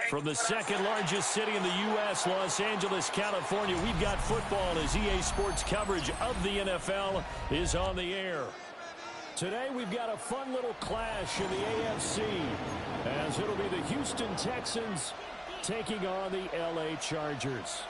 From the second largest city in the U.S., Los Angeles, California, we've got football as EA Sports coverage of the NFL is on the air. Today we've got a fun little clash in the AFC as it'll be the Houston Texans taking on the LA Chargers.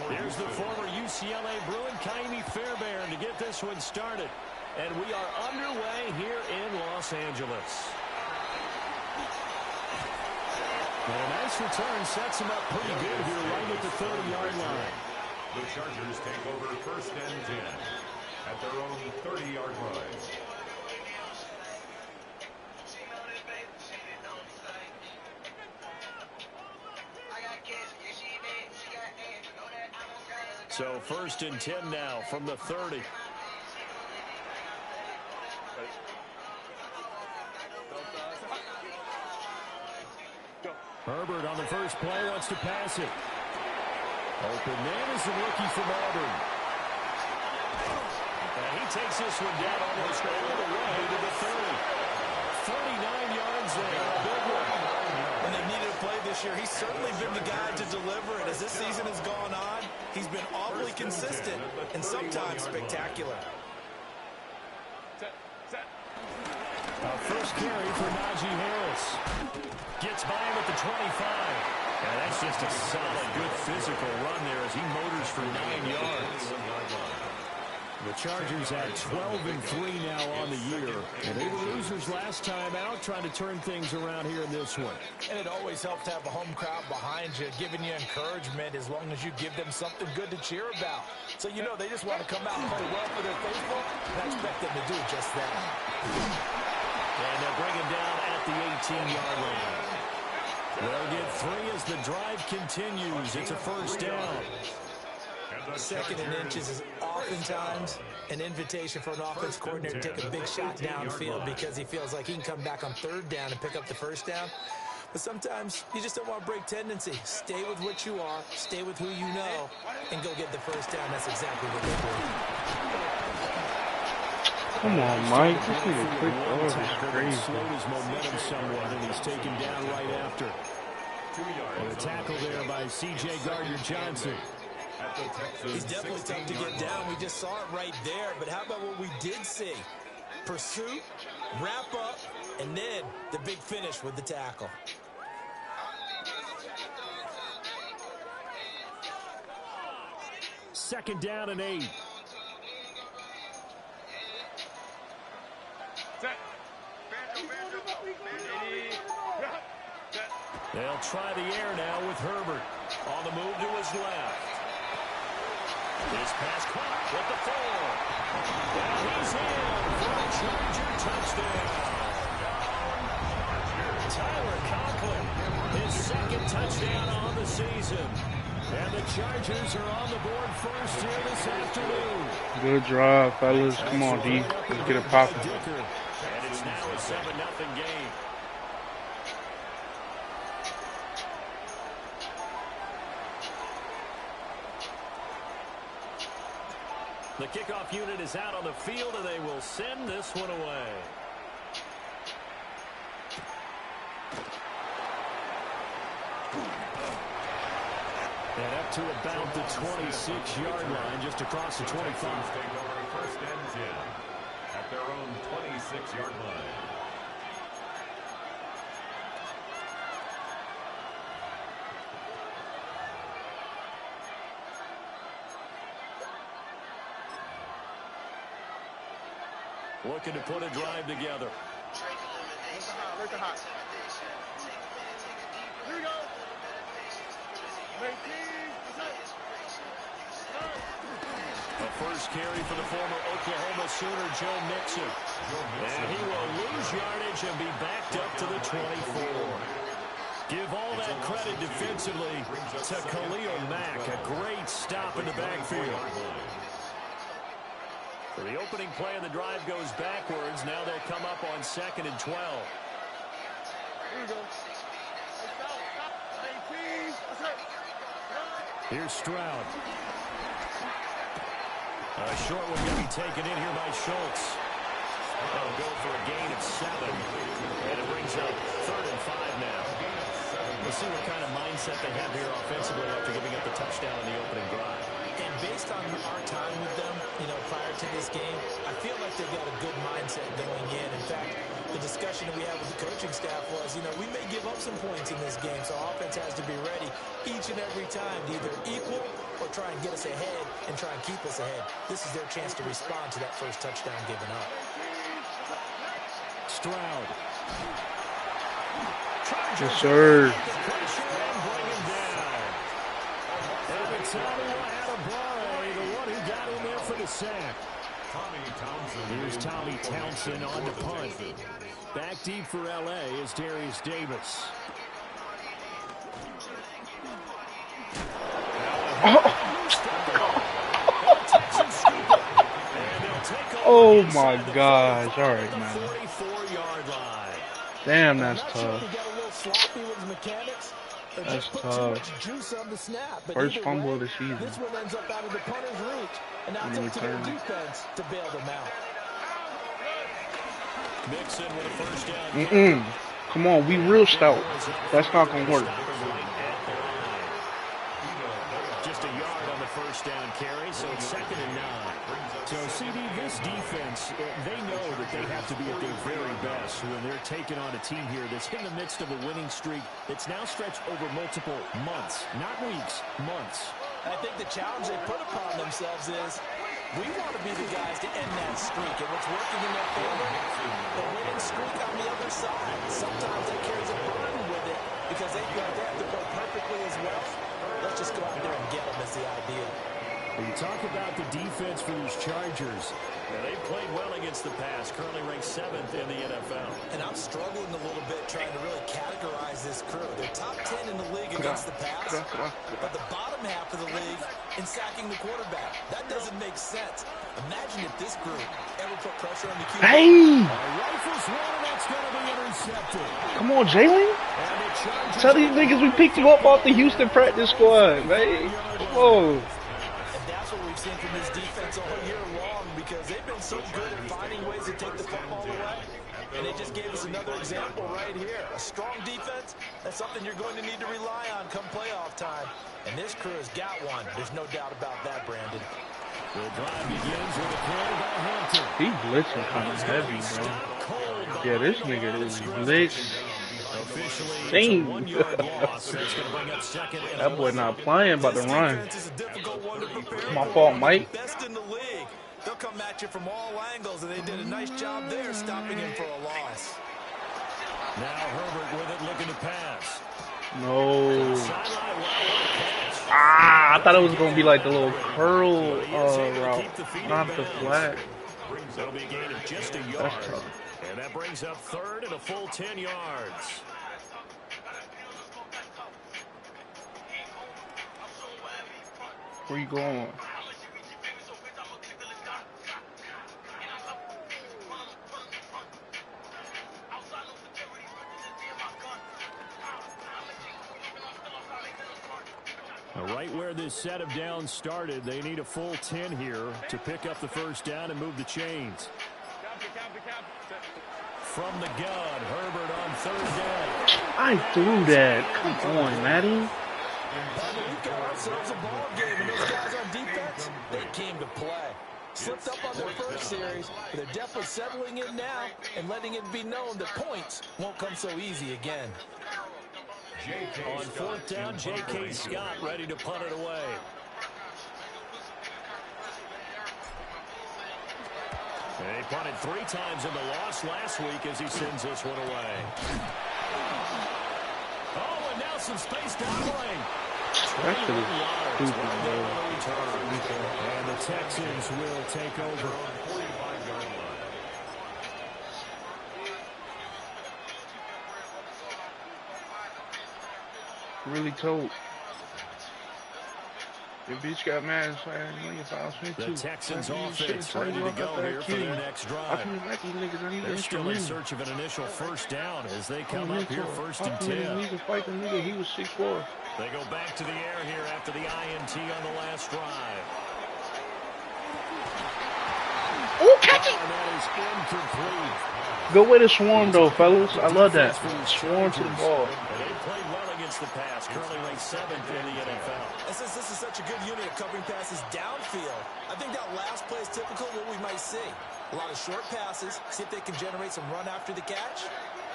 Here's the former UCLA Bruin, Kaimi Fairbairn, to get this one started. And we are underway here in Los Angeles. And a nice return sets him up pretty good here right at the 30-yard line. The Chargers take over 1st and 10 at their own 30-yard line. So 1st and 10 now from the 30. Herbert on the first play wants to pass it. Open man is the rookie from Auburn. And he takes this one down almost all the way to the 30. 39 yards there. A big one. When they needed a play this year, he's certainly been the guy to deliver it. As this season has gone on, he's been awfully consistent and sometimes spectacular. First carry for Najee Harris. Gets by him at the 25. And that's just a solid, good physical run there as he motors for 9 yards. The Chargers had 12-3 now on the year. And they were losers last time out, trying to turn things around here in this one. And it always helps to have a home crowd behind you, giving you encouragement as long as you give them something good to cheer about. So you know they just want to come out and play well for their faithful, and I expect them to do just that. And they'll bring him down at the 18-yard line. They'll get 3 as the drive continues. It's a first down. 2nd and inches is oftentimes an invitation for an offense coordinator to take a big shot downfield because he feels like he can come back on 3rd down and pick up the first down. But sometimes you just don't want to break tendency. Stay with what you are, stay with who you know, and go get the first down. That's exactly what they do. Come on, Mike. This is a quick ball. This is crazy. Slowed his momentum somewhat, and he's taken down right after. And a tackle there by C.J. Gardner-Johnson. He's definitely tough to get down. We just saw it right there. But how about what we did see? Pursuit, wrap up, and then the big finish with the tackle. Second down and 8. They'll try the air now with Herbert. On the move to his left. This pass caught with the 4. And he's in for a Charger touchdown. Tyler Conklin, his 2nd touchdown on the season. And the Chargers are on the board first here this afternoon. Good drive, fellas. Come on, D. Let's get it popping. And it's now a 7-0 game. The kickoff unit is out on the field, and they will send this one away. And up to about the 26-yard line, just across the 25. Take over first and 10 at their own 26-yard line. Looking to put a drive together. Here we go. A first carry for the former Oklahoma Sooner, Joe Mixon. And he will lose yardage and be backed up to the 24. Give all that credit defensively to Khalil Mack. A great stop in the backfield. So the opening play of the drive goes backwards. Now they'll come up on 2nd and 12. Here we go. Here's Stroud. A short one going to be taken in here by Schultz. They'll go for a gain of 7. And it brings up 3rd and 5 now. We'll see what kind of mindset they have here offensively after giving up the touchdown on the opening drive. And based on our time with them, prior to this game, I feel like they've got a good mindset going in. In fact, the discussion that we had with the coaching staff was, we may give up some points in this game, so offense has to be ready each and every time to either equal or try and get us ahead and try and keep us ahead. This is their chance to respond to that first touchdown given up. Stroud. Yes, sir. The one who got in there for the sack. Here's Tommy Townsend on the punt. Back deep for L.A. is Darius Davis. Oh my gosh. All right, man. Damn, that's tough. That's tough. First fumble of the season. This one ends up out of the punter's reach, and now it's up to the defense to bail them out. Mixon with a first down. Come on, we real stout. That's not gonna work. Just a yard on the first down carry, so it's 2nd and 9. So, CD, this defense, they know that they have to be at their very best when they're taking on a team here that's in the midst of a winning streak that's now stretched over multiple months, not weeks, months. I think the challenge they put upon themselves is we want to be the guys to end that streak, and what's working in their favor, the winning streak on the other side. Sometimes that carries a burden with it because they have to play perfectly as well. Let's just go out there and get them is the idea. When you talk about the defense for these Chargers, they've played well against the pass, currently ranked 7th in the NFL. And I'm struggling a little bit trying to really categorize this crew. They're top 10 in the league against the pass, but the bottom half of the league in sacking the quarterback. That doesn't make sense. Imagine if this group ever put pressure on the QB. Hey! Rifles one, that's going to be intercepted. Come on, Jalen. Tell these niggas we picked you up off the Houston practice squad, man. Whoa. That's what we've seen from this defense all year long because they've been so good at finding ways to take the football away. And they just gave us another example right here. A strong defense, that's something you're going to need to rely on come playoff time. And this crew has got one. There's no doubt about that, Brandon. The drive begins with a play by Hampton. He blitzing kind of heavy, bro. Yeah, this nigga is blitz. Dang. That boy not playing, about to run. My fault, Mike. Best in the league. They'll come at you from all angles, and they did a nice job there stopping him for a loss. Now Herbert with it, looking to pass. No. I thought it was going to be like the little curl route, not the flat. That'll be a gain of just a yard. And that brings up 3rd and a full 10 yards. Where you going? Right where this set of downs started, they need a full 10 here to pick up the first down and move the chains. from the gun. Herbert on third down. I threw that. Come on, Matty. We've got ourselves a ball game, and those guys on defense, they came to play. Slipped up on their first series, but they're definitely settling in now and letting it be known that points won't come so easy again. On fourth down, J.K. Scott ready to punt it away. They punted 3 times in the loss last week as he sends this one away. Oh, and now some space down the lane. That shit is stupid, bro. And the Texans will take over. Really cold. Your bitch got mad and saying, "No, you found me too." The Texans offense ready to go here for their next drive. They're still in search of an initial first down as they come up here first and 10. He can fight the nigga. He was 6'4". They go back to the air here after the INT on the last drive. Oh, catch it! That is incomplete. Good way to swarm, though, fellas. I love that. Swarm to the ball. And they played well against the pass, currently ranked 7th in the NFL. And since this is such a good unit of covering passes downfield, I think that last play is typical of what we might see. A lot of short passes, see if they can generate some run after the catch,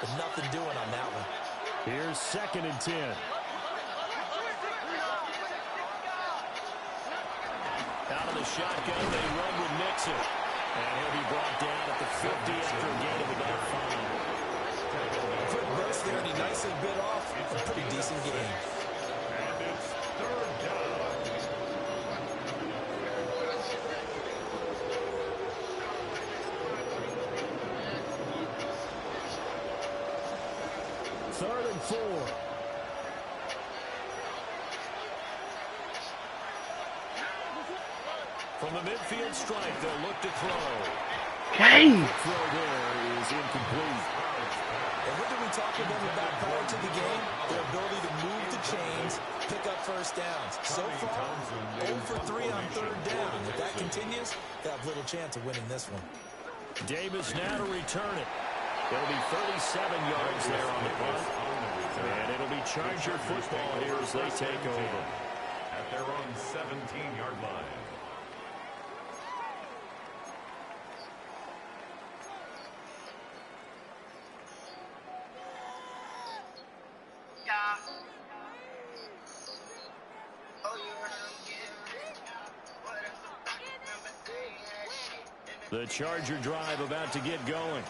but nothing doing on that one. Here's 2nd and 10. Out of the shotgun, they run with Nixon. And he'll be brought down at the 50 after a gain of about 5. Quick burst there, and he nicely bit off a pretty decent game. And it's 3rd down. Third and 4. From the midfield stripe, they'll look to throw. Hey! The throw there is incomplete. And what did we talk to them about prior to the game? Their ability to move the chains, pick up first downs. So far, 0 for 3 on 3rd down. If that continues, they have little chance of winning this one. Davis now to return it. It'll be 37 yards there on the punt. And it'll be Charger football here as they take over. At their own 17-yard line. The Charger drive about to get going.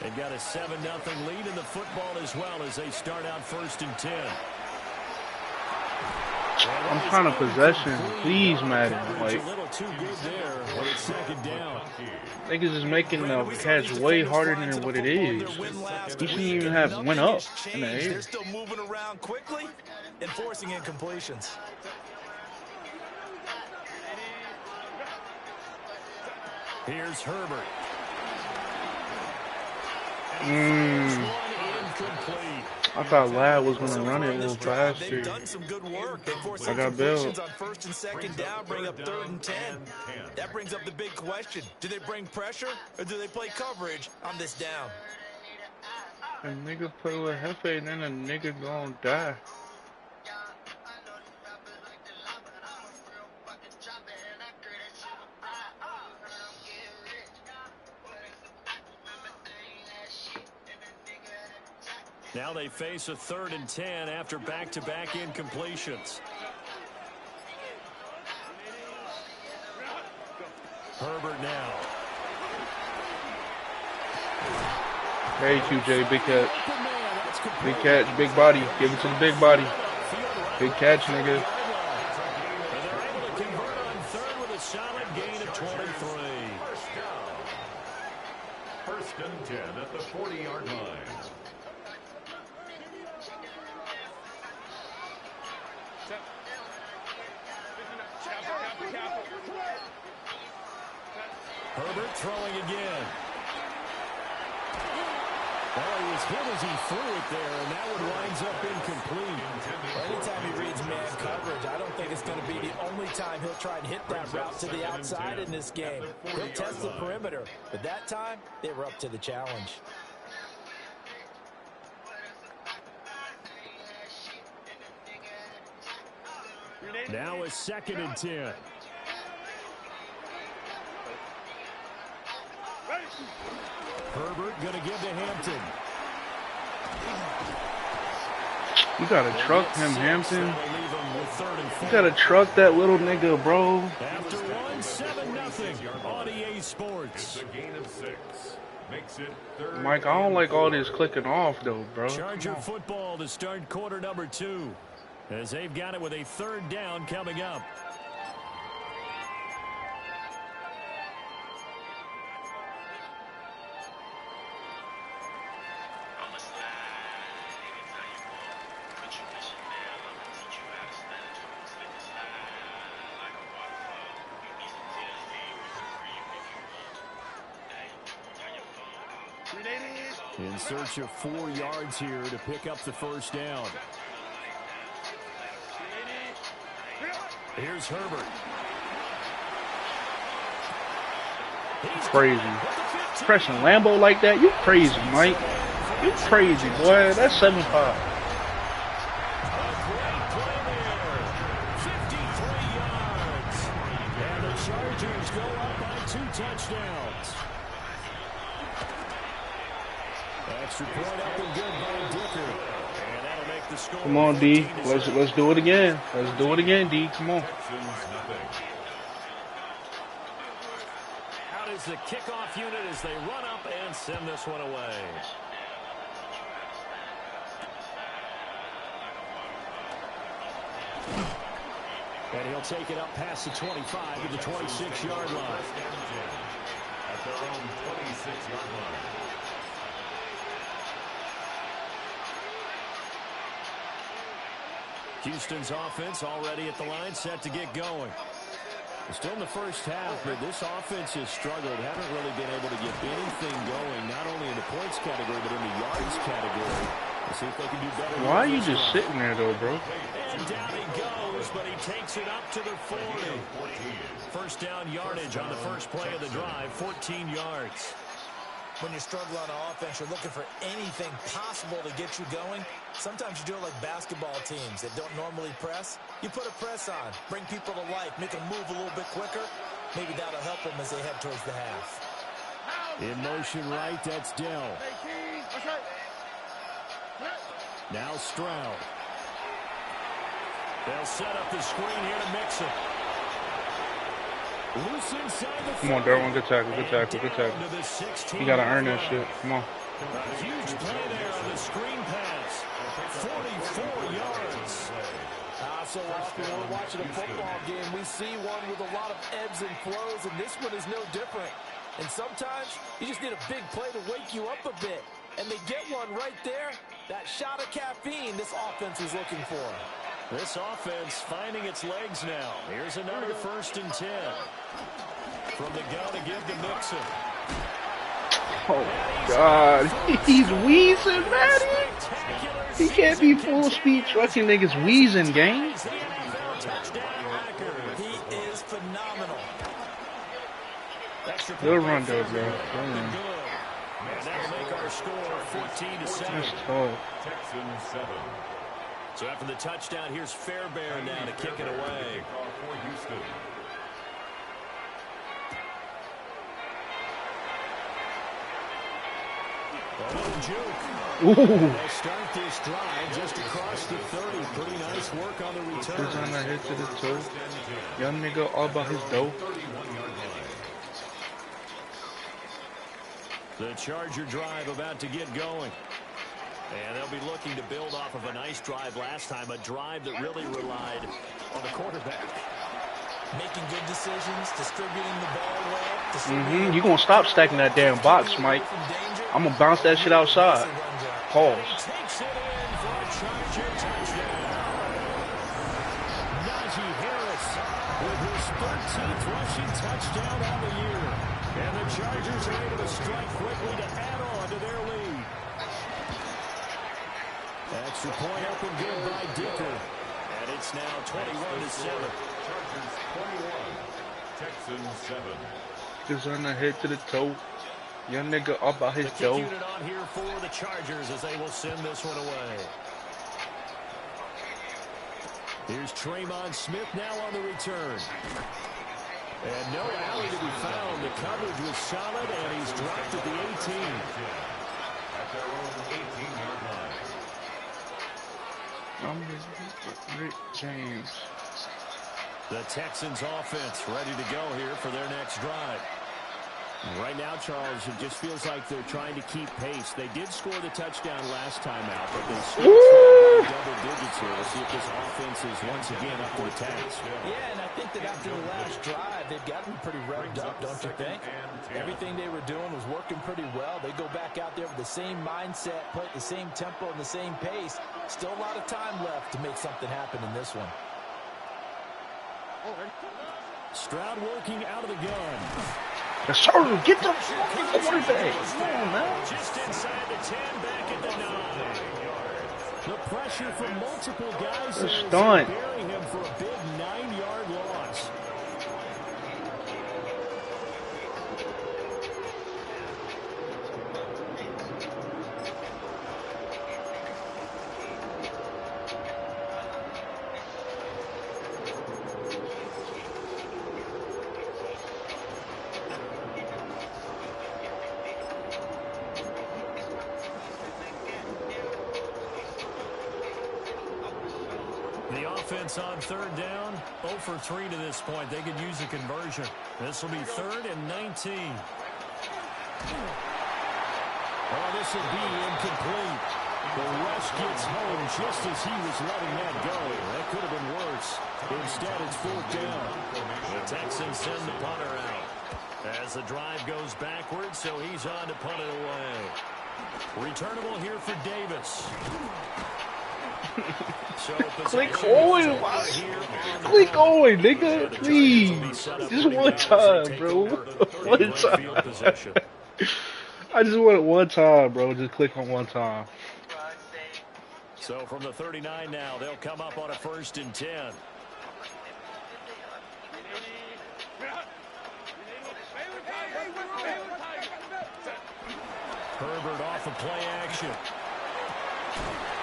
They've got a 7-0 lead in the football as well as they start out 1st and 10. I'm trying to possession. Please, Madden. Like, a little too good there when it's 2nd down. niggas is making the catch way harder than what it is. He shouldn't even have went up in the air. They're still moving around quickly and forcing incompletions. Here's Herbert. I thought Lad was going to run it a little faster. They've done some good work. They forced I got Bill. on 1st and 2nd down, bring up 3rd and 10. That brings up the big question. Do they bring pressure or do they play coverage on this down? A nigga play with Hefe and then a nigga gonna die. Now they face a 3rd and 10 after back-to-back incompletions. Herbert now. Hey, QJ, big catch. Big catch, big body. Give it to the big body. Big catch, nigga. And they're able to convert on 3rd with a solid gain of 23. 1st and 10 at the 40-yard line. Herbert throwing again. Oh, he was hit as he threw it there, and that one winds up incomplete. Anytime he reads man coverage, I don't think it's going to be the only time he'll try and hit that route to the outside in this game. He'll test the perimeter, but that time, they were up to the challenge. Now a 2nd and 10. Herbert going to give to Hampton. You gotta truck him, Hampton. You gotta truck that little nigga, bro. After 1, 7-0 on EA Sports. It's a gain of 6. Makes it 3rd. Mike, I don't like all this clicking off, though, bro. Charger football to start quarter number 2. As they've got it with a 3rd down coming up. In search of 4 yards here to pick up the 1st down. Here's Herbert. Crazy. Pressing Lambo like that? You crazy, Mike. You crazy, boy. That's 7-5. And the Chargers go up by 2 touchdowns. Extra point up and good by Dicker. And that'll make the score. Come on, D. Let's do it again. Let's do it again, D. Come on. Out is the kickoff unit as they run up and send this one away. And he'll take it up past the 25 to the 26-yard line. At their own 26-yard line. Houston's offense already at the line, set to get going. Still in the first half, but this offense has struggled. Haven't really been able to get anything going, not only in the points category, but in the yards category. Let's see if they can do better. Why are you just sitting there, though, bro? And down he goes, but he takes it up to the 40. First down yardage on the first play of the drive, 14 yards. When you struggle on offense, you're looking for anything possible to get you going. Sometimes you do it like basketball teams that don't normally press. You put a press on, bring people to life, make them move a little bit quicker. Maybe that'll help them as they head towards the half. In motion right, that's Dell. Now Stroud. They'll set up the screen here to mix it. Loose inside the Come on, Darwin. Good tackle. Good tackle. Good tackle. You got to earn that shit. Come on. A huge play there on the screen pass. 44 yards. So often when we're watching a football game, we see one with a lot of ebbs and flows, and this one is no different. And sometimes you just need a big play to wake you up a bit. And they get one right there. That shot of caffeine this offense is looking for. This offense finding its legs now. Here's another 1st and 10. From the gun to give to Mixon. Oh, God. He's wheezing, man. He can't be full speed trucking niggas wheezing, gang. He is phenomenal. Good run, though, bro. And that'll make our score 14-7. That's tough. Texans 7. So after the touchdown, here's Fairbairn now to kick it away. For Houston. Juke. They'll start this drive just across the 30. Pretty nice work on the return. He's on the hit to the toe. Young nigga all about his dough. The Charger drive about to get going. And they'll be looking to build off of a nice drive last time, a drive that really relied on the quarterback. Making good decisions, distributing the ball well. You gonna stop stacking that damn box, Mike. I'm gonna bounce that shit outside. Pause. Takes it in for a Charger touchdown. Najee Harris with his 13th rushing touchdown on the year. And the Chargers are able to strike quickly to add on to their lead. Extra point up and good by Dicker. And it's now 21-7. Chargers 21. Texans 7. He's on the hit to the toe. Young nigga all about his The kick dough. unit on here for the Chargers as they will send this one away. Here's Tremont Smith now on the return. And no alley to be found. The coverage was solid, and he's dropped at the 18. At their own 18-yard line. Rick James. The Texans offense ready to go here for their next drive. Right now, Charles, it just feels like they're trying to keep pace. They did score the touchdown last time out, but they still scored double digits here. We'll see if this offense is once again up to the task. Yeah, and I think that after the last drive, they've gotten pretty revved up, don't you think? Everything they were doing was working pretty well. They go back out there with the same mindset, play at the same tempo and the same pace. Still a lot of time left to make something happen in this one. Stroud working out of the gun. Yes, sir. Get the fucking quarterback. Come on, man. Just inside the 10, back at the 9. The pressure from multiple guys is burying him for a big 9-yard loss. On third down, 0 for 3 to this point. They could use a conversion. This will be 3rd and 19. Oh, this will be incomplete. The rush gets home just as he was letting that go. That could have been worse. Instead, it's 4th down. The Texans send the punter out as the drive goes backwards, so he's on to punt it away. Returnable here for Davis. So click on, nigga, please. Just one time, bro. One time. I just want it one time, bro. Just click on one time. So from the 39 now, they'll come up on a 1st and 10. Herbert off of play action.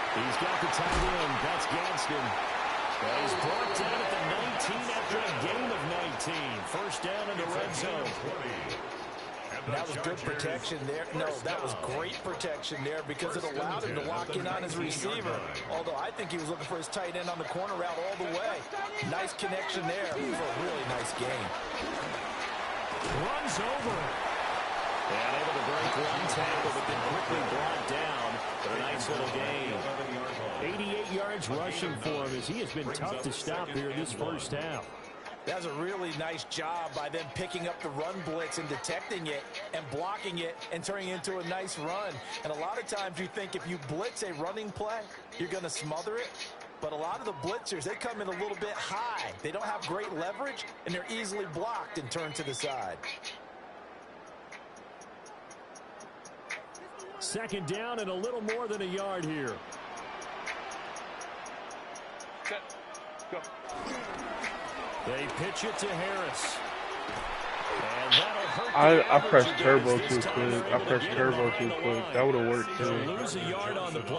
He's got the tight end. That's Gadsden. He's brought down at the 19 after a gain of 19. 1st down in the red zone. That was good protection there. No, that was great protection there because it allowed him to lock in on his receiver. Although I think he was looking for his tight end on the corner route all the way. Nice connection there for a really nice gain. Runs over. And able to break one tackle, but then quickly brought down for a nice little gain. 88 yards rushing for him as he has been tough to stop here this 1st half. That's a really nice job by them picking up the run blitz and detecting it and blocking it and turning it into a nice run. And a lot of times you think if you blitz a running play, you're going to smother it. But a lot of the blitzers, they come in a little bit high. They don't have great leverage, and they're easily blocked and turned to the side. 2nd down and a little more than a yard here. Set. Go. They pitch it to Harris. And that'll hurt. I pressed turbo too quick. That would have worked too.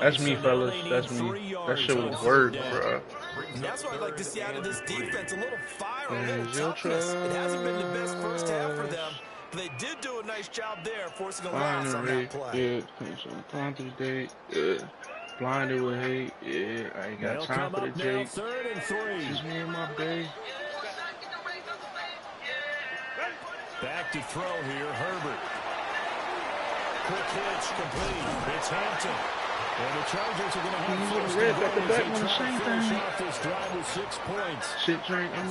That's me, fellas. That's me. That shit would have worked, bro. And that's what I'd like to see out of this defense. A little fire, a little toughness. It hasn't been the best 1st half for them. They did do a nice job there, forcing a loss on that play. Yeah, blinded with hate. Yeah, I ain't got time for the Jake. 3rd and 3. Just me and my babe. Back to throw here, Herbert. Quick hitch, complete. It's Hampton. And the Chargers are going to have first and goal as they try to finish off this drive with 6 points. Shit, drink. I'm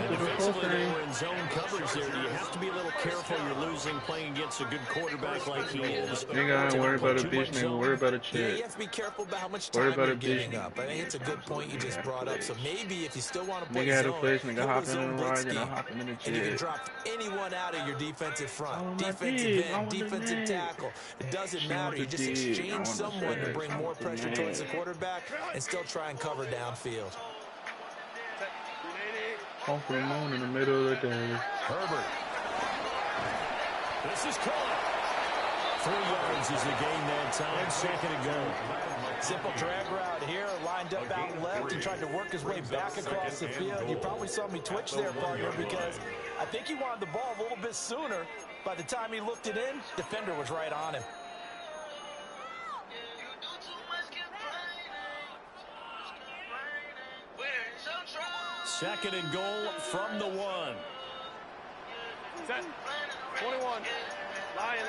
defensively, they were in zone coverage there. Do you have to be a little careful? You're losing playing against a good quarterback like he is. Nigga, I ain't worried about a bitch, nigga. Worry about a chick. Yeah, you have to be careful about how much time you're giving up. I think it's a good point you just brought up. So maybe if you still want to play nigga zone, had a place, nigga hopping in the ride, and I'm hopping in the and you can chick. drop anyone out of your defensive front. Defensive end, defensive tackle. It doesn't matter. You just exchange someone to bring more pressure towards the quarterback and still try and cover downfield. Home for the moon in the middle of the day. Herbert. This is caught. 3 yards is the gain that time. 2nd and goal. Simple drag route here, line lined up out left. He tried to work his way back across the field. You probably saw me twitch there, partner, because I think he wanted the ball a little bit sooner. By the time he looked it in, defender was right on him. Second and goal from the 1. Set. 21. Lion.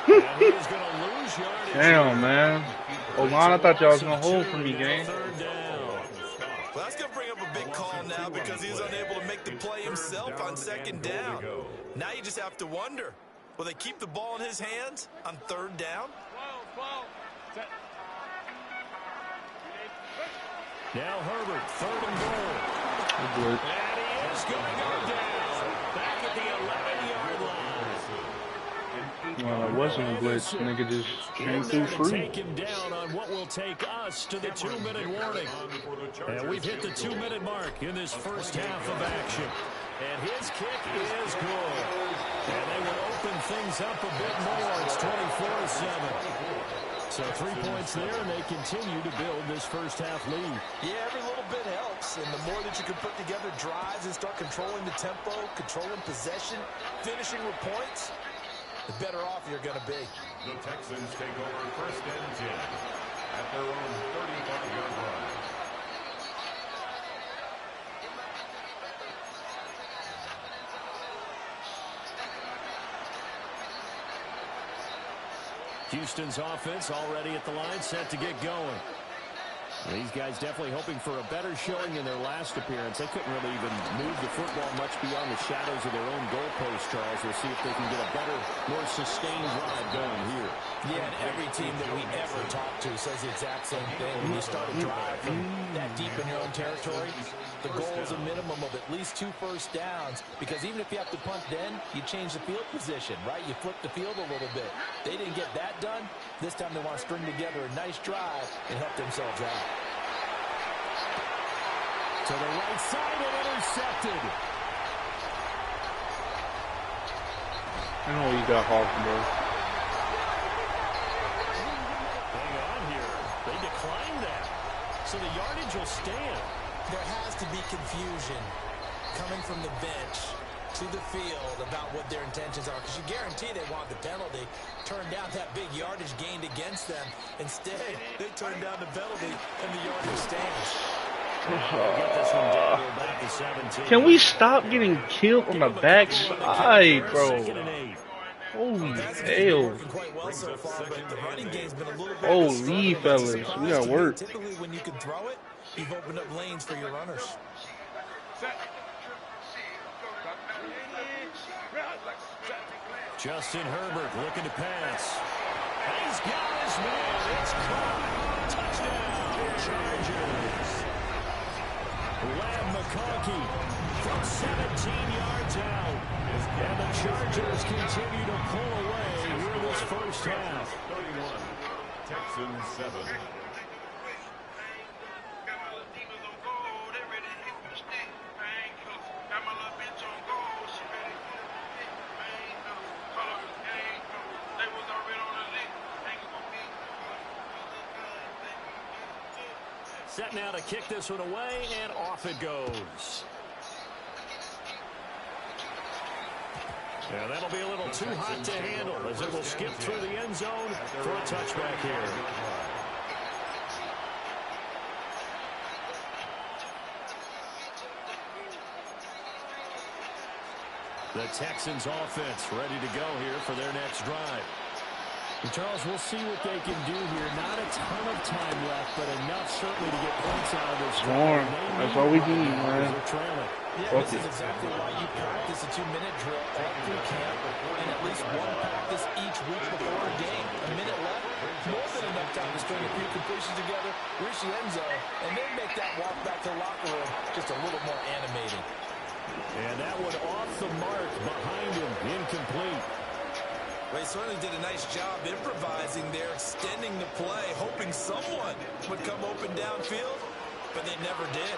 And he's going to lose yardage. Damn, man. O-line, I thought y'all was going to hold for me, gang. Well, that's going to bring up a big call now because he's unable to make the play himself on second down. Now you just have to wonder, will they keep the ball in his hands on third down? 12. Set. Now Herbert, third and goal. Good. And he is going to go down. Back at the 11-yard line. Well, it wasn't a blitz. Nigga just came through free. Take him down on what will take us to the 2-minute warning. And we've hit the 2-minute mark in this first half of action. And his kick is good. And they will open things up a bit more. It's 24-7. So 3 points there, and they continue to build this first half lead. Yeah, every little bit helps. And the more that you can put together drives and start controlling the tempo, controlling possession, finishing with points, the better off you're going to be. The Texans take over first and 10 at their own 35-yard line. Houston's offense already at the line, set to get going. These guys definitely hoping for a better showing in their last appearance. They couldn't really even move the football much beyond the shadows of their own goalpost, Charles. We'll see if they can get a better, more sustained drive going here. Yeah, and every team that we ever talk to says the exact same thing. When you start a drive from that deep in your own territory, the goal is a minimum of at least 2 first downs, because even if you have to punt then, you change the field position, right? You flip the field a little bit. They didn't get that done. This time they want to string together a nice drive and help themselves out. To the right side and intercepted. I know you got Hawk, bro. Hang on here. They declined that. So the yardage will stand. There has to be confusion coming from the bench to the field about what their intentions are, because you guarantee they want the penalty. Turned down that big yardage gained against them. Instead, they turned down the penalty and the yardage stands. Get this one down here back to 17. Can we stop getting killed on the backside, bro? Holy hell. Holy fellas, we got work. Typically when you can throw it, you've opened up lanes for your runners. Justin Herbert looking to pass. He's got his man. It's caught. Touchdown, Chargers. Lamb McConkey from 17 yards out. And the Chargers continue to pull away here this first half. 31, Texans 7. Set now to kick this one away, and off it goes. And that'll be a little too hot to handle as it will skip through the end zone for a touchback here. The Texans offense ready to go here for their next drive. And Charles, we'll see what they can do here. Not a ton of time left, but enough certainly to get points out of this. Storm. That's all we need, man. Yeah, this is exactly why you practice a 2-minute drill all through camp, and at least one practice each week before a game. A minute left, more than enough time to string a few completions together, reach the end zone, and then make that walk back to the locker room just a little more animating. And that one off the mark behind him, incomplete. Well, he certainly did a nice job improvising there, extending the play, hoping someone would come open downfield, but they never did.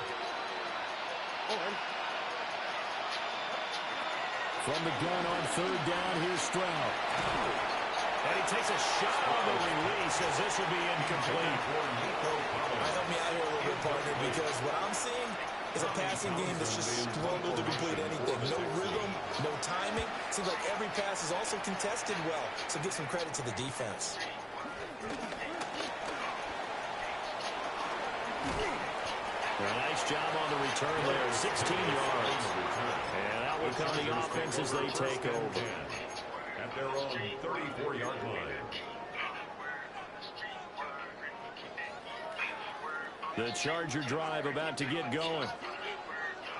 From the gun on third down, here's Stroud. And he takes a shot on the release as this will be incomplete. Help me out here a little bit, partner, because what I'm seeing is a passing game that's just struggled to complete anything. No rhythm, no timing. Seems like every pass is also contested well. So give some credit to the defense. Nice job on the return there, 16 yards. And out will come the offense as they take over. At their own 34-yard line. The Charger drive about to get going.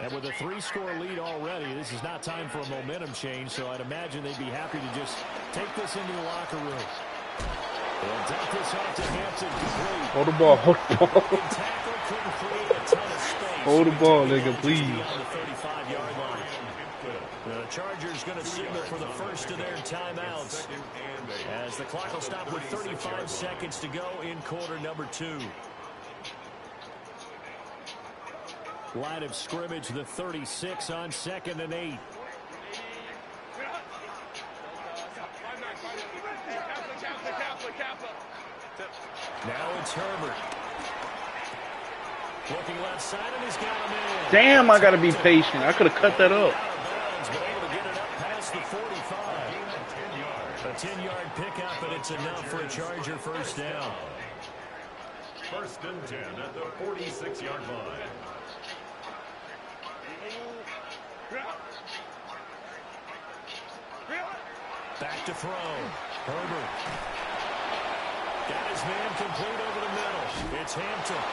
And with a 3-score lead already, this is not time for a momentum change, so I'd imagine they'd be happy to just take this into the locker room. They'll dump this off to Hampton complete. Hold the ball, hold the ball. Tackle couldn't create a ton of space. Hold the ball, nigga, please. On the 35-yard line. The Chargers going to signal for the first of their timeouts as the clock will stop with 35 seconds to go in quarter number 2. Line of scrimmage, the 36 on 2nd and 8. Now it's Herbert. Looking left side, and he's got him in. Damn, I got to be patient. I could have cut that up. But able to get it up past the 45. A 10-yard pickup, and it's enough for a Charger first down. First and 10 at the 46-yard line. Back to throw. Herbert. Got his man complete over the middle. It's Hampton.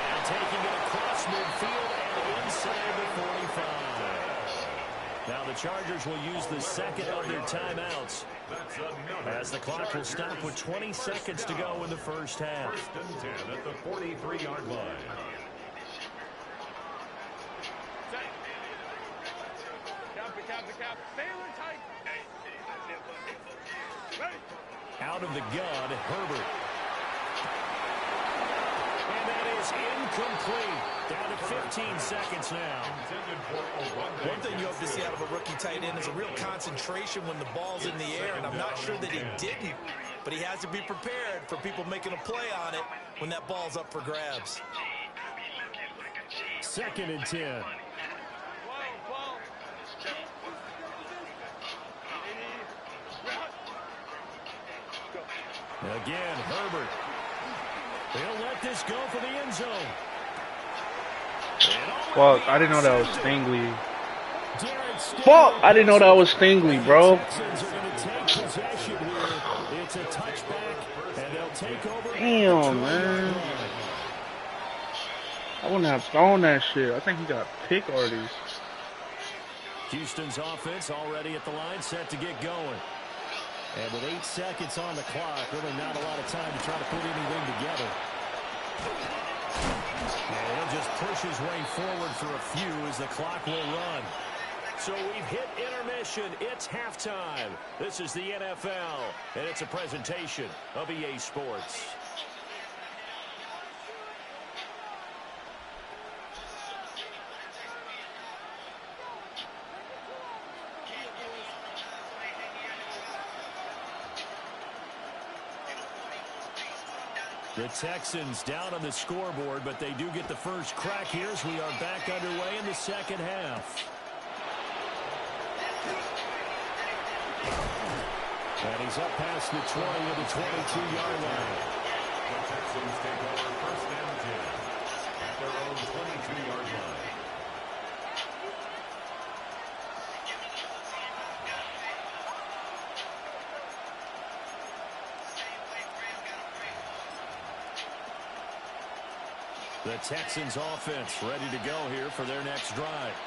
And taking it across midfield and inside the 45. Now the Chargers will use the second of their timeouts as the clock will stop with 20 seconds to go in the first half. First and 10 at the 43-yard line. Out of the gun, Herbert. And that is incomplete. Down to 15 seconds now. One thing you hope to see out of a rookie tight end is a real concentration when the ball's in the air, and I'm not sure that he didn't, but he has to be prepared for people making a play on it when that ball's up for grabs. 2nd and 10. Again, Herbert. They'll let this go for the end zone. Fuck, I didn't know that was Stingley. Fuck, I didn't know that was Stingley, bro. It's a touchback, and they'll take over. Damn, man. I wouldn't have thrown that shit. I think he got picked already. Houston's offense already at the line, set to get going. And with 8 seconds on the clock, really not a lot of time to try to put anything together. And he'll just push his way forward for a few as the clock will run. So we've hit intermission. It's halftime. This is the NFL, and it's a presentation of EA Sports. The Texans down on the scoreboard, but they do get the first crack here as we are back underway in the second half. And he's up past the 20 to the 22-yard line. The Texans take over first and 10 at their own 22-yard line. The Texans offense ready to go here for their next drive.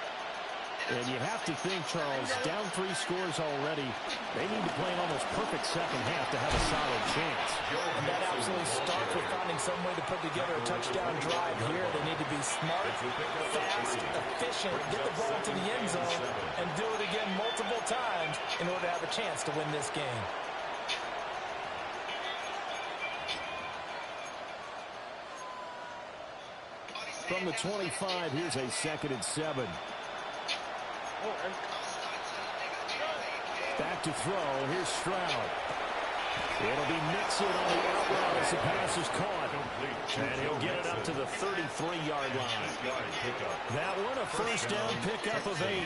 And you have to think, Charles, down 3 scores already. They need to play an almost perfect second half to have a solid chance. And that absolutely starts with finding some way to put together a touchdown drive here. They need to be smart, fast, efficient, get the ball to the end zone, and do it again multiple times in order to have a chance to win this game. From the 25, here's a 2nd and 7. Back to throw. Here's Stroud. It'll be Mixon on the out route as the pass is caught. And he'll get it up to the 33-yard line. That one a first down pickup of 8.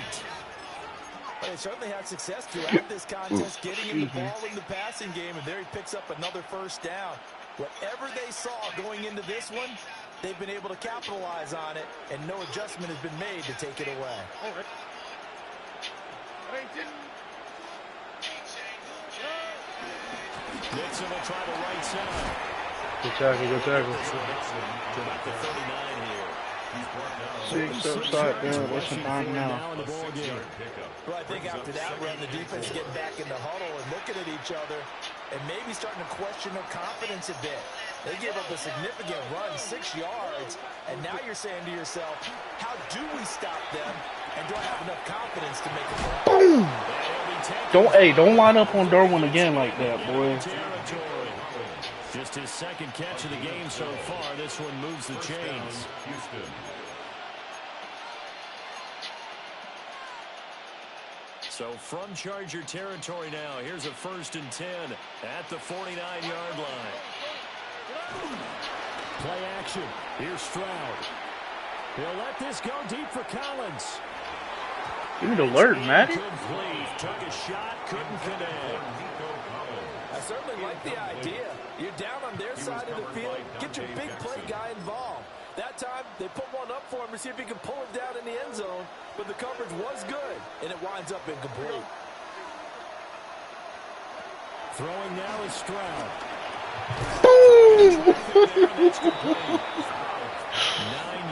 They certainly had success throughout this contest, getting him the ball in the passing game, and there he picks up another first down. Whatever they saw going into this one, they've been able to capitalize on it, and no adjustment has been made to take it away. Nixon will try the right side. Good tackle, good tackle. To about the 39 here. 6 upside down. What's the time now? Well, I think after that run, the defense is getting back in the huddle and looking at each other and maybe starting to question their confidence a bit. They gave up a significant run, 6 yards, and now you're saying to yourself, how do we stop them, and do I have enough confidence to make a play? Boom! Don't line up on Darwin again like that, boy. Just his second catch of the game so far. This one moves the chains. So from Charger territory now, here's a 1st and 10 at the 49-yard line. Play action. Here's Stroud. He'll let this go deep for Collins. Give me the alert, Matt. Took a shot, couldn't connect. I certainly like the idea. You're down on their side of the field. Get your big play guy involved. That time, they put one up for him to see if he could pull it down in the end zone, but the coverage was good, and it winds up incomplete. Throwing now is Stroud. Boom! 9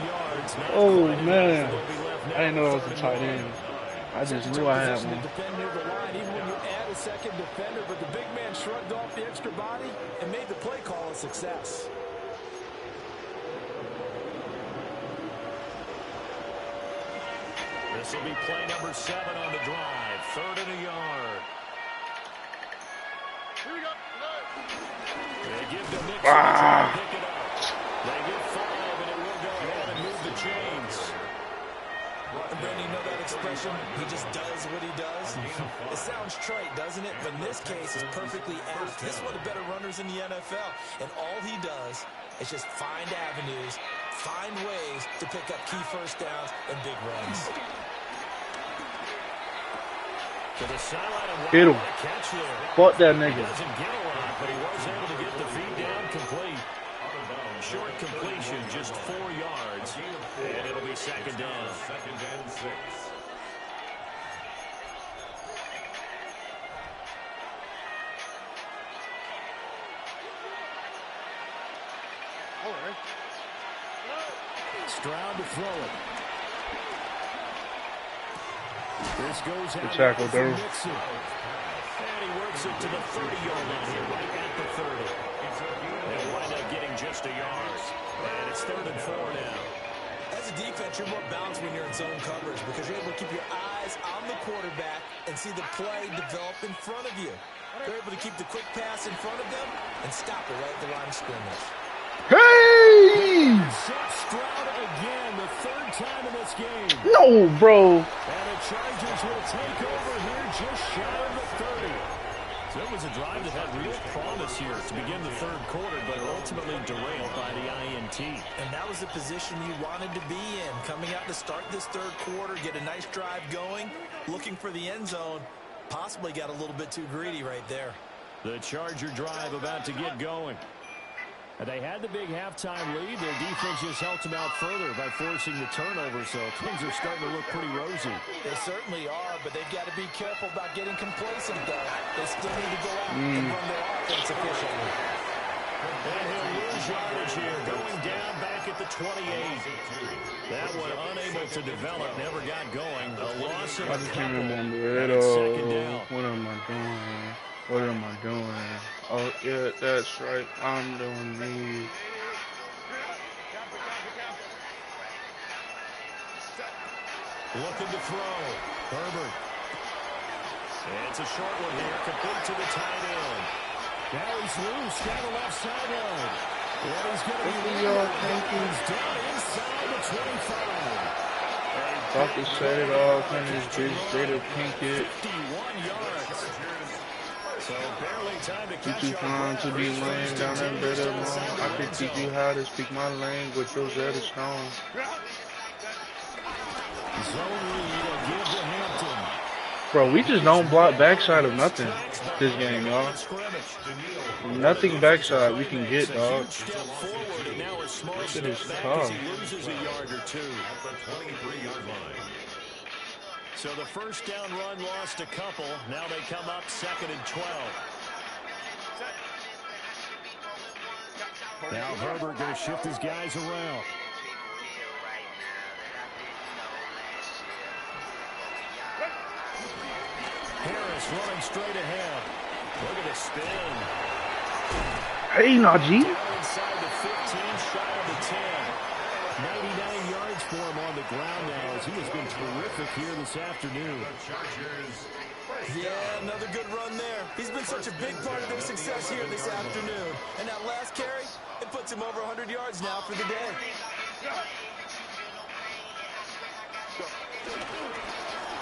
yards. Oh, man. I didn't know I was a tight end. I just knew I had one. Defend near the line, even when you add a second defender, but the big man shrugged off the extra body and made the play call a success. This will be play number 7 on the drive. 3rd and a yard. They give the Nixon to pick it up. They get 5, and it will go ahead and move the chains. And Brandon, you know that expression? He just does what he does. It sounds trite, doesn't it? But in this case, it's perfectly apt. He's one of the better runners in the NFL, and all he does is just find avenues, find ways to pick up key first downs and big runs. To the sideline, hit him. Catch there. Fuck that nigga. Doesn't get a lot, but he was able to get the feed down complete. Short completion, just 4 yards, and it'll be 2nd down. 2nd and 6. Stroud to throw it. This goes out tackle, for Darryl. Mixon. And he works it to the 30-yard line here, right at the 30. They'll wind up getting just a yard. And it's 3rd and 4 now. As a defense, you're more balanced when you're in zone coverage because you're able to keep your eyes on the quarterback and see the play develop in front of you. They're able to keep the quick pass in front of them and stop it right at the line of scrimmage. Hey! Stroud again, the 3rd time in this game. No, bro. And the Chargers will take over here just shy of the 30. So it was a drive that had real promise here to begin the 3rd quarter, but ultimately derailed by the INT. And that was the position you wanted to be in, coming out to start this 3rd quarter, get a nice drive going, looking for the end zone. Possibly got a little bit too greedy right there. The Charger drive about to get going. They had the big halftime lead. Their defense just helped them out further by forcing the turnover, so things are starting to look pretty rosy. They certainly are, but they've got to be careful about getting complacent, though. They still need to go out and run their offense efficiently. And he'll lose yardage here, going down back at the 28. That one unable to develop, never got going. A loss of a couple. And it's 2nd down. What am I doing? What am I doing? Oh, yeah, that's right. I'm doing me. Looking to throw. Herbert. It's a short one here, complete to the tight end. Now he's loose down the left sideline. And he's going to be down inside the 25. A About to set it off and this bitch straight up pink it. 51 yards. So barely time to catch You too fine to be laying down and better alone. I can teach you how to speak my language, Rosetta Stone. Zone read will give to Hampton. Bro, we just don't block backside of nothing this game, y'all. Nothing backside we can get, dog. Shit is tough. Loses a yard or two. So the first down run lost a couple. Now they come up 2nd and 12. Now Herbert going to shift his guys around. Harris running straight ahead. Look at the spin. Hey, Najee. Inside the 15, shy of the 10. 99 yards for him on the ground now as he has been terrific here this afternoon. Yeah, another good run there. He's been such a big part of their success here this afternoon. And that last carry, it puts him over 100 yards now for the day.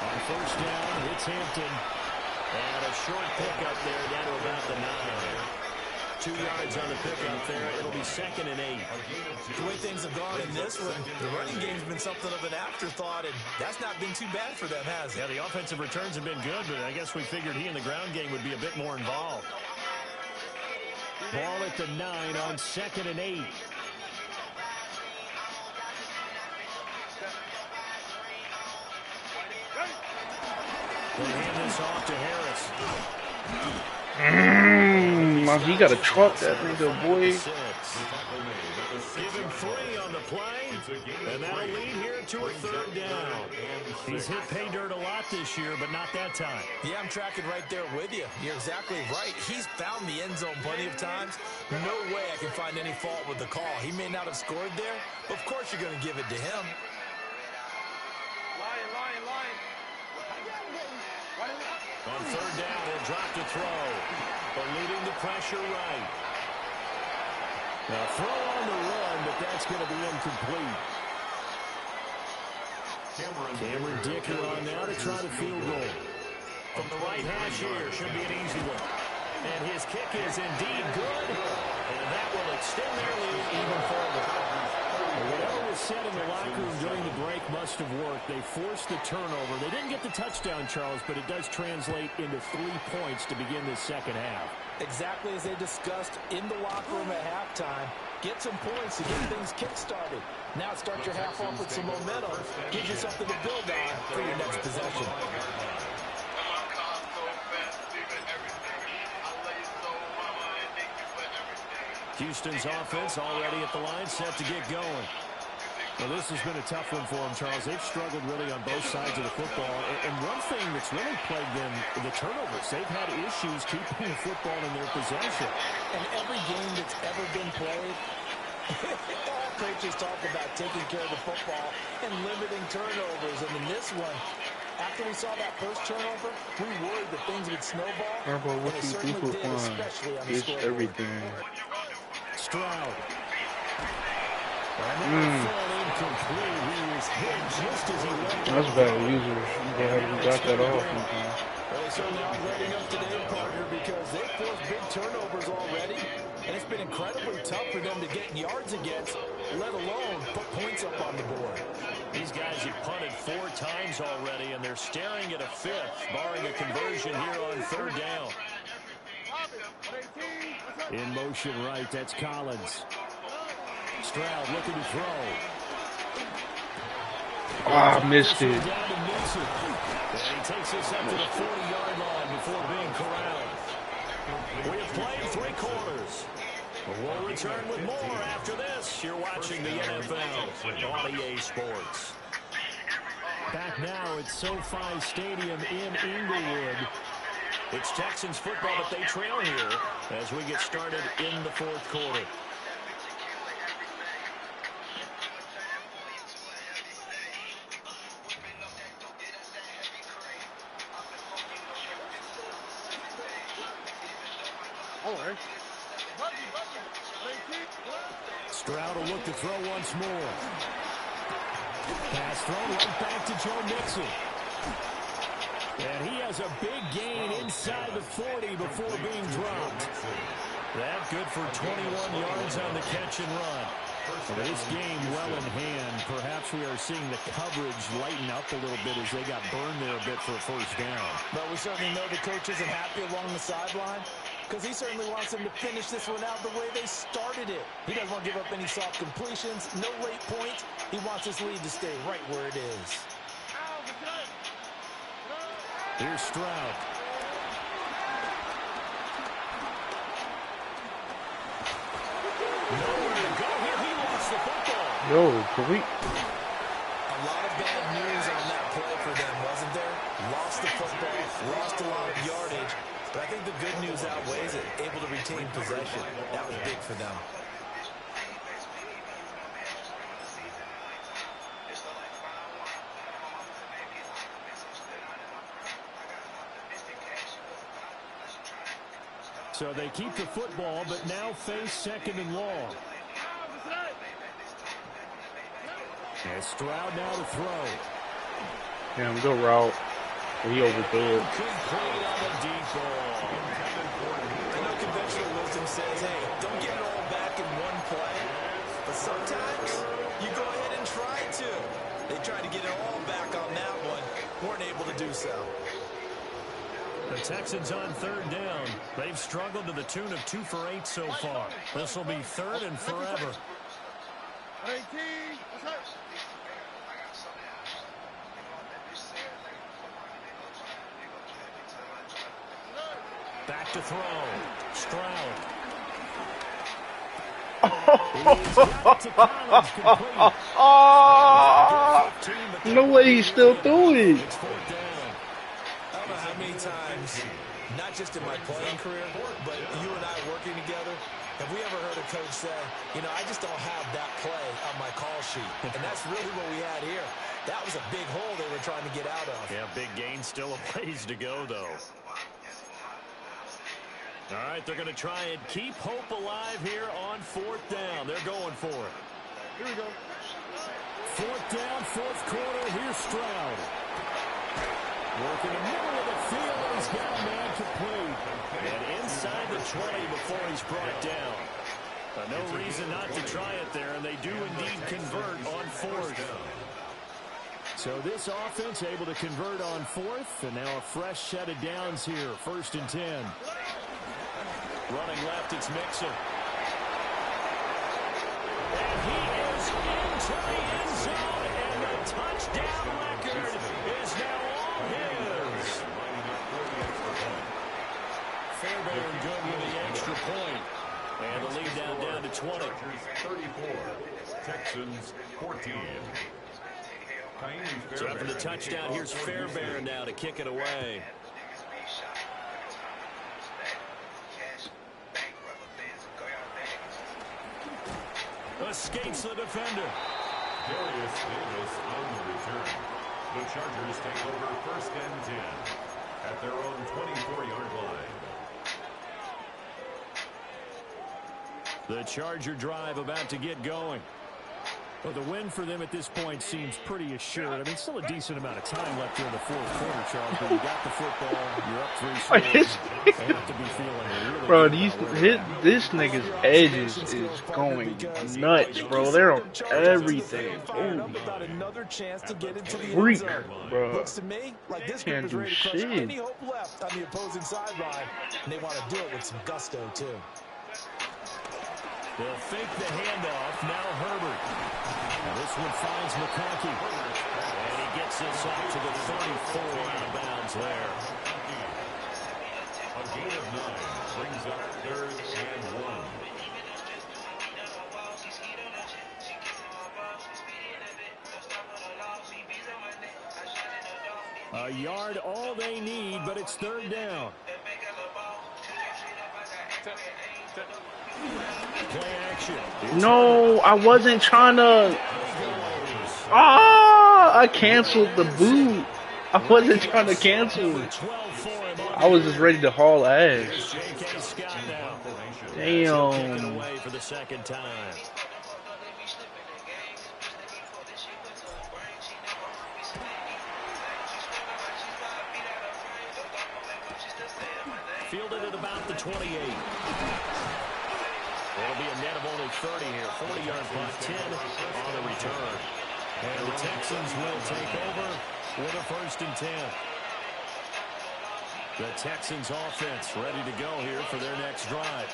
On first down, it's Hampton. And a short pickup there down to about the 9. 2 yards on the pickup there. It'll be 2nd and 8. The way things have gone in this one, the running game's been something of an afterthought, and that's not been too bad for them, has it? Yeah, the offensive returns have been good, but I guess we figured he in the ground game would be a bit more involved. Ball at the 9 on 2nd and 8. They hand this off to Harris. You gotta truck that nigga, boy. Give him 3 on the play, and that'll lead here to a 3rd down. He's hit pay dirt a lot this year, but not that time. Yeah, I'm tracking right there with you. You're exactly right. He's found the end zone plenty of times. No way I can find any fault with the call. He may not have scored there, but of course you're going to give it to him. On 3rd down, he'll drop to throw. Eluding the pressure right. Now throw on the run, but that's going to be incomplete. Cameron Dicker on now to try the field goal. From the right hash here, should be an easy one. And his kick is indeed good. And that will extend their lead even further. Whatever was said in the locker room during the break must have worked. They forced the turnover. They didn't get the touchdown, Charles, but it does translate into 3 points to begin this second half. Exactly as they discussed in the locker room at halftime. Get some points to get things kick-started. Now start your half off with some momentum. Gives you something to build on for your next possession. Houston's offense already at the line, set to get going. Well, this has been a tough one for them, Charles. They've struggled really on both sides of the football. And one thing that's really plagued them, the turnovers. They've had issues keeping the football in their possession. And every game that's ever been played, all coaches talk about taking care of the football and limiting turnovers. And in this one, after we saw that first turnover, we worried that things would snowball. What and it you do certainly for did, fun? especially on the It's scoreboard. everything. Stroud. Incomplete. He was hit just as he left. That's bad user. You got that off. Well, they certainly aren't letting up today, partner, because they've forced big turnovers already, and it's been incredibly tough for them to get yards against, let alone put points up on the board. These guys have punted 4 times already, and they're staring at a 5th, barring a conversion here on 3rd down. In motion right, that's Collins. Stroud looking to throw. Missed it. And he takes this up to the 40-yard line before being corralled. We have played 3 quarters. We'll return with more after this. You're watching the NFL on EA Sports. Back now at SoFi Stadium in Inglewood. It's Texans football, but they trail here as we get started in the 4th quarter. Stroud will look to throw once more. Pass thrown right back to Joe Mixon. And he has a big gain inside the 40 before being dropped. That good for 21 yards on the catch and run. This game well in hand. Perhaps we are seeing the coverage lighten up a little bit as they got burned there a bit for a first down. But we certainly know the coach isn't happy along the sideline because he certainly wants them to finish this one out the way they started it. He doesn't want to give up any soft completions, no late points. He wants his lead to stay right where it is. Here's Stroud. Nowhere to go here. He lost the football. Yo, can we? A lot of bad news on that play for them, wasn't there? Lost the football, lost a lot of yardage. But I think the good news outweighs it. Able to retain possession. That was big for them. So they keep the football, but now face second and long. And Stroud now to throw. Damn, good route. He overthrew it. Complete on the deep ball. I know conventional wisdom says, hey, don't get it all back in one play. But sometimes you go ahead and try to. They tried to get it all back on that one. Weren't able to do so. The Texans on third down. They've struggled to the tune of 2 for 8 so far. This will be third and forever. Back to throw. Stroud. No way he's still doing it. I don't know how many times, not just in my playing career, but you and I working together, have we ever heard a coach say, you know, I just don't have that play on my call sheet. And that's really what we had here. That was a big hole they were trying to get out of. Yeah, big gain, still a ways to go, though. All right, they're going to try and keep hope alive here on fourth down. They're going for it. Here we go. Fourth down, fourth quarter. Here's Stroud. Working the middle of the field, and he's got a man complete. And inside the 20 before he's brought down. No reason not to try it there, and they do indeed convert on fourth. So this offense able to convert on fourth, and now a fresh set of downs here. 1st and 10. Running left, it's Mixon. And he is into the end zone, and the touchdown record is now all his. Fairbairn good with the extra point. And the lead down to 20. 34, Texans 14. So after the touchdown, here's Fairbairn now to kick it away. Escapes the defender. Darius Davis on the return. The Chargers take over 1st and 10 at their own 24-yard line. The Charger drive about to get going. Well, the win for them at this point seems pretty assured. I mean, still a decent amount of time left here in the fourth quarter, Charles, but you got the football, you're up 3 scores. They have to be feeling really Bro, good. this nigga's edges is going nuts, bro. They're on everything. About another chance to get into the end Freak, zone. bro. Looks to me like this group Can't is do ready to crush shit. any hope left on the opposing sideline, and they want to do it with some gusto too. They'll fake the handoff. Now Herbert. Now this one finds McConkey. And he gets this out to the 34 out of bounds there. A gain of 9 brings up 3rd and 1. A yard all they need, but it's 3rd down. Play action. No, I wasn't trying to. I canceled the boot. I wasn't trying to cancel it. I was just ready to haul ass. Damn. Away for the second time. 28. It'll be a net of only 30 here. 40-yard punt, 10 on the return. And the Texans will take over with a 1st and 10. The Texans offense ready to go here for their next drive.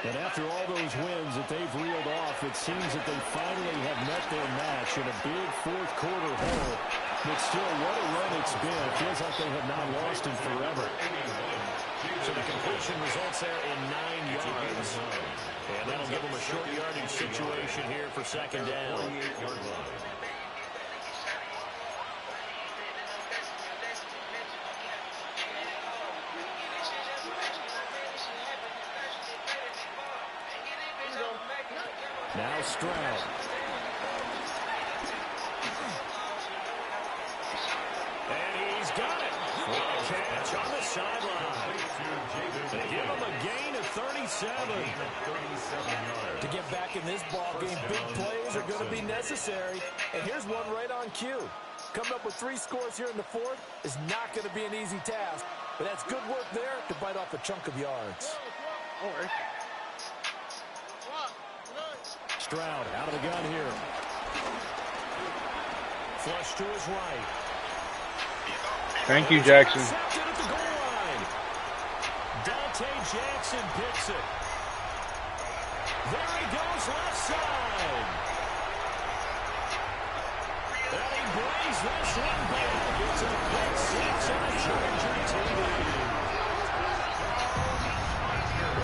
And after all those wins that they've reeled off, it seems that they finally have met their match in a big fourth-quarter hole. But still, what a run it's been. It feels like they have not lost in forever. So the completion results there in 9 yards. And that'll give them a short yardage situation here for 2nd down. Now Stroud. And he's got it. For a catch on the sideline. They give him a gain of 37. To get back in this ball game, big plays are going to be necessary. And here's one right on cue. Coming up with 3 scores here in the 4th is not going to be an easy task. But that's good work there to bite off a chunk of yards. Stroud out of the gun here. Flush to his right. Thank you, Jackson. Intercepted at the goal line. Dante Jackson picks it. There he goes left side. And he brings this one back. It's a big 6 on a Charger TV.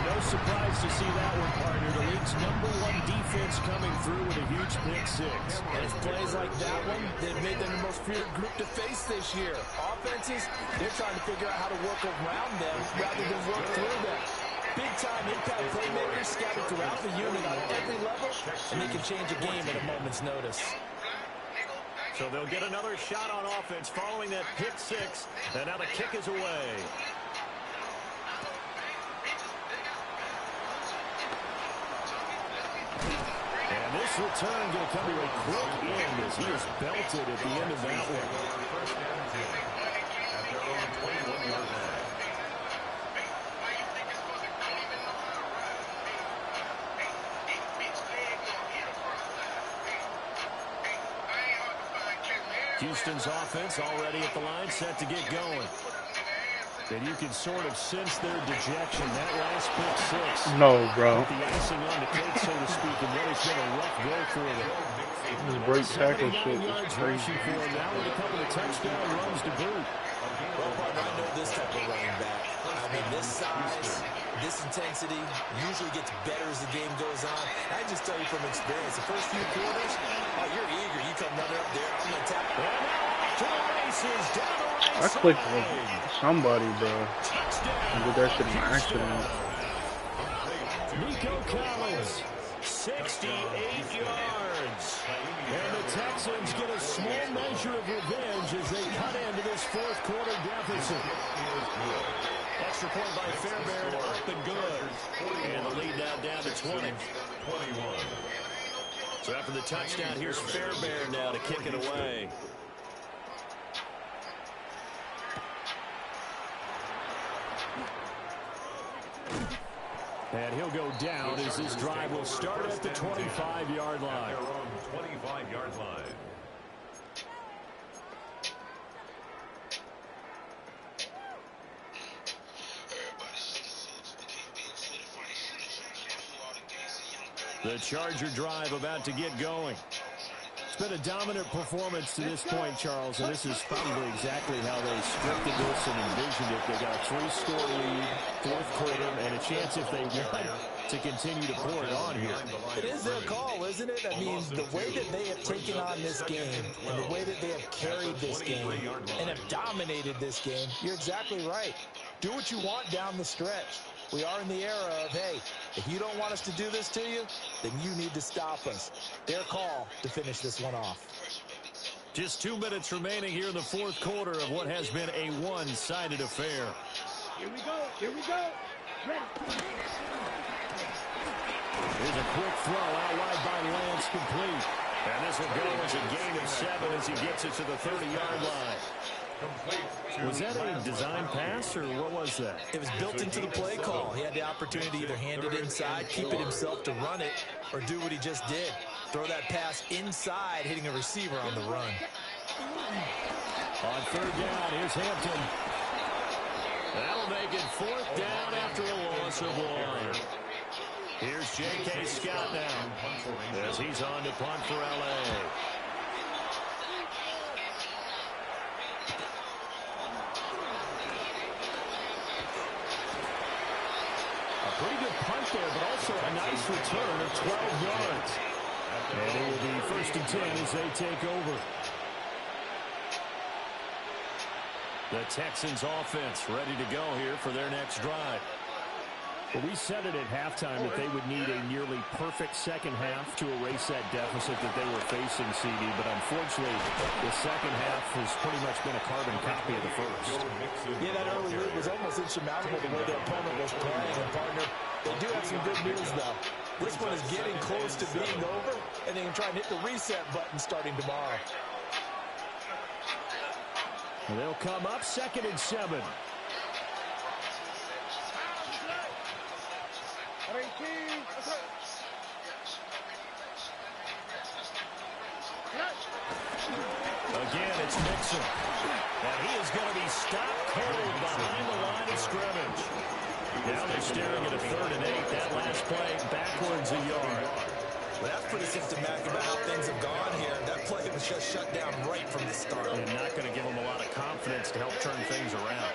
No surprise to see that one, partner. The league's #1 defense coming through with a huge pick 6. And it's plays like that one that made them the most feared group to face this year. Offenses, they're trying to figure out how to work around them rather than work through them. Big-time impact playmakers scattered throughout the unit on every level, and they can change a game at a moment's notice. So they'll get another shot on offense following that pick 6, and now the kick is away. And this return going to come to a quick end as he is belted at the end of that one. At their own 21-yard line. Houston's offense already at the line, set to get going. And you can sort of sense their dejection. That last pick 6. No, bro. The icing on the cake, so to speak, and what has been a rough go for them. This break tackle shit is crazy. For him now with a couple of touchdown runs to boot. Well, partner, I know this type of running back. I mean, this size, this intensity usually gets better as the game goes on. I just tell you from experience, the first few quarters, oh, you're eager. You come running up there, I'm going to tackle. And now off to the races, down the right I clicked side. with somebody, bro. I did that shit in an accident. Nico Collins, 68 yards. And the Texans get a small measure of revenge as they cut into this fourth-quarter deficit. Extra point by Fairbairn, up and good. And the lead now down to 20. 21. So after the touchdown, here's Fairbairn now to kick it away. And he'll go down as this drive will start at the 25-yard line. Their own 25-yard line. The Charger drive about to get going. It's been a dominant performance to this point, Charles, and this is probably exactly how they scripted this and envisioned it. They got a 3-score lead, fourth quarter, and a chance if they want to continue to pour it on here. It is their call, isn't it? I mean, the way that they have taken on this game and the way that they have carried this game and have dominated this game, you're exactly right. Do what you want down the stretch. We are in the era of, hey, if you don't want us to do this to you, then you need to stop us. Their call to finish this one off. Just 2 minutes remaining here in the fourth quarter of what has been a one-sided affair. Here we go. Here we go. Ready. Here's a quick throw out wide by Lance, complete. And this will go as a gain of 7 as he gets it to the 30-yard line. Was that a design pass, or what was that? It was built into the play call. He had the opportunity to either hand it inside, keep it himself to run it, or do what he just did. Throw that pass inside, hitting a receiver on the run. On third down, here's Hampton. That'll make it fourth down after a loss of one. Here's J.K. Scott now as he's on to punt for L.A. Pretty good punt there, but also a nice return of 12 yards. And it will be 1st and 10 as they take over. The Texans offense ready to go here for their next drive. Well, we said it at halftime that they would need a nearly perfect second half to erase that deficit that they were facing, CD. But unfortunately, the second half has pretty much been a carbon copy of the first. Yeah, that early lead was almost insurmountable the way their opponent was playing. And, partner, they do have some good news, though. This one is getting close to being over, and they can try and hit the reset button starting tomorrow. And they'll come up 2nd and 7. Again, it's Mixon. And he is going to be stopped cold behind the line of scrimmage. Now they're staring at a 3rd and 8. That last play backwards a yard. Well, that's pretty symptomatic about how things have gone here. That play was just shut down right from the start. And not going to give them a lot of confidence to help turn things around.